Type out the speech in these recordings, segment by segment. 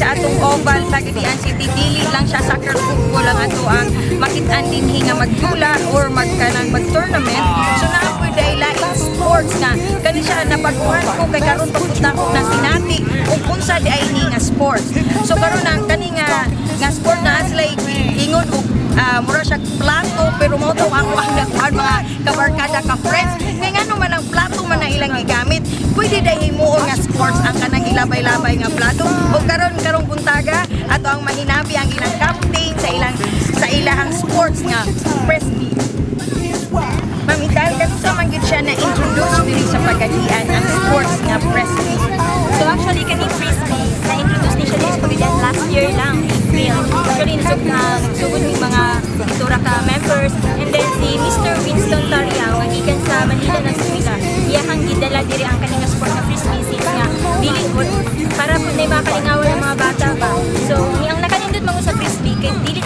sa atong oval Pagadian City, dili lang siya soccer football lang ato ang makit-an dinhi nga magdula or mag-tournament. So naapoy dahil laing sports nga kani siya napaguhan ko kay karon papunta ko na sinati ug unsa di ay ni nga sports. So karon ang kani nga sport na sila ingon og mura siya plato pero mo to ako ang nagkuhan mga kabarkada ka friends kay ngano man ang plato man na ilang gigamit pwede dai himuon nga sports ang kanang ilabay-labay nga plato o karong buntaga ato ang mahinabi ang ilang captain sa ilahang sports nga frisbee. Mamital kasi sa manggit siya na introduce diri sa Pagadian ang sports nga frisbee. So actually kani frisbee na-introduce ni siya sa Pagadian last year lang, April. Actually nagsugod yung mga itura ka members and then si Mr. Winston Tariao nga gikan sa Manila ng Sumila. Iyahang gidala diri ang kaning sport na frisbee since nga dili para po na makalingawan ng mga bata ba. So ang nakanindot mo sa frisbee kay dili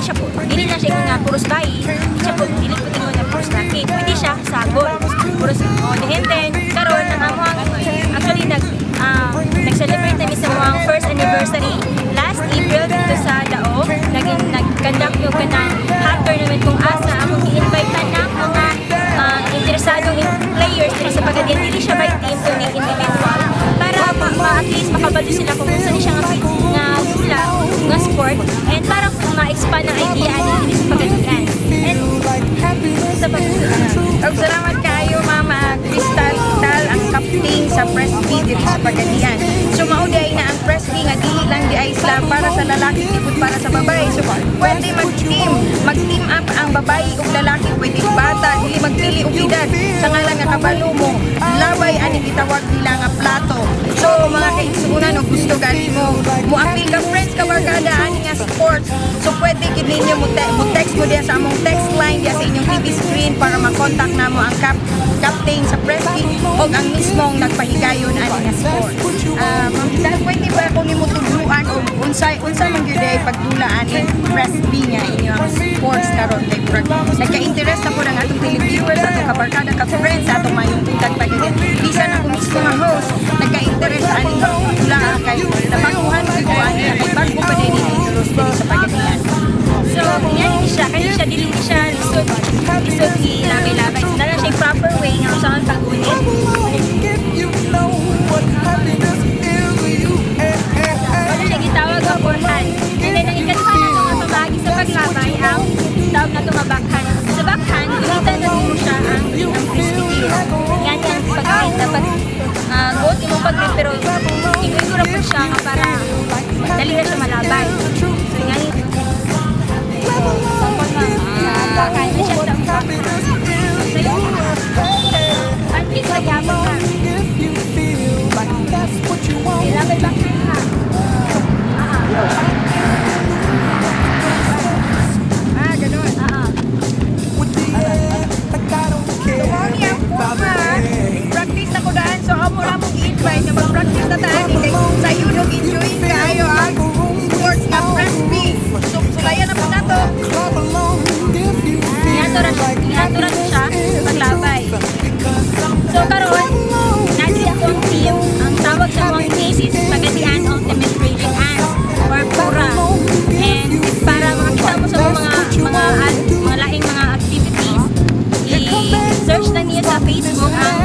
na siya nga puros bayi. Dili po tingon na puros laki. Pwede siya sagol. Puros then karon ang among actually nag-celebrate namin sa mga first anniversary last April dito sa Daog. Nag-conduct yung kanang hot tournament kung asa among i-invite ng mga interesadong players dito sa Pagadian. Dili siya by team kundi individual para at least makabalo sila kung saan siya nga dula nga sport and para ma-expand ang idea dito sa Pagadian. And sa Salamat kayo Mama Crystal Tal ang captain sa frisbee diri sa Pagadian. So mauday na ang frisbee nga dili lang di ay isla para sa lalaki tipod para sa babae. So pwede mag-team up ang babae ug lalaki, pwede bata, dili magpili og edad sa ngalan nga kabalo mo. Labay ani gitawag nila nga plato. So mga kaigsuunan no gusto gali mo appeal ka friends ka barkada ani nga sports. So pwede gid ninyo mo text mo diya sa among text line diya sa inyong TV screen para ma-contact namo ang captain sa frisbee o ang mismong nagpahigayon ani nga sport. Dahil pwede ba kung nimo tudluan o unsa man gyud ay pagdula ani frisbee nga inyong sports karon kay nagka-interest na po ng atong televiewers atong kabarkada ka friends atong mayong tugtag Pagadian bisan ako mismo nga host nagka-interest ani nga dula kay napakuhan gyud ko ani kay bago pa din introduce diri sa Pagadian. so yan kaya siya dili siya lisod ilabay-labay. So na siya proper way nga saan pag-unit. Wala siya gitawag nga forehand. And then ang ikatwa na nga pamagi sa paglabay ang tawag na tumabakhan. Sa backhand, gamitan na mo siya ang frisbee. Yan yan pag-grip dapat goat yung pag-grip pero igura po siya nga para dali na siya malabay. So yan backhand na siya sa backhand. So yun, pantik sa yabang ka. Ilabay backhand ha. Ganun. So mo niya po practice na ko daan. So amo na mong invite na mag-practice na tayo kay sayo nag-enjoy kayo ang sports nga frisbee. So sulayan na po na to. Inaturan siya paglabay. So karon nadi akong team ang tawag sa mga case is Pagadian Ultimate Raging Ants or Pura. And para makita mo sa mga laing mga activities, i-search na niyo sa Facebook ang